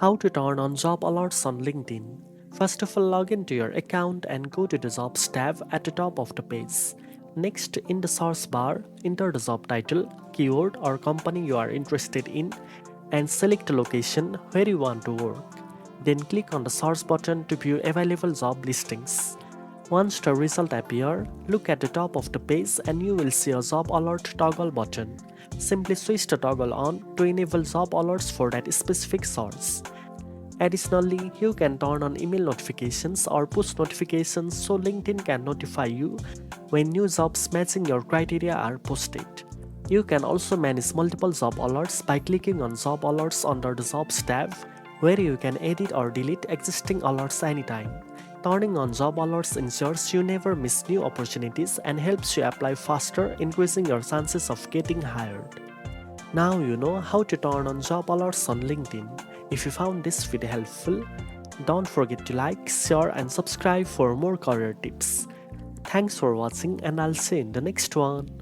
How to turn on job alerts on LinkedIn. First of all, log into your account and go to the Jobs tab at the top of the page. Next, in the search bar, enter the job title, keyword, or company you are interested in and select the location where you want to work. Then click on the search button to view available job listings. Once the result appears, look at the top of the page and you will see a job alert toggle button. Simply switch the toggle on to enable job alerts for that specific source. Additionally, you can turn on email notifications or push notifications so LinkedIn can notify you when new jobs matching your criteria are posted. You can also manage multiple job alerts by clicking on Job Alerts under the Jobs tab, where you can edit or delete existing alerts anytime. Turning on job alerts ensures you never miss new opportunities and helps you apply faster, increasing your chances of getting hired. Now you know how to turn on job alerts on LinkedIn. If you found this video helpful, don't forget to like, share, and subscribe for more career tips. Thanks for watching, and I'll see you in the next one.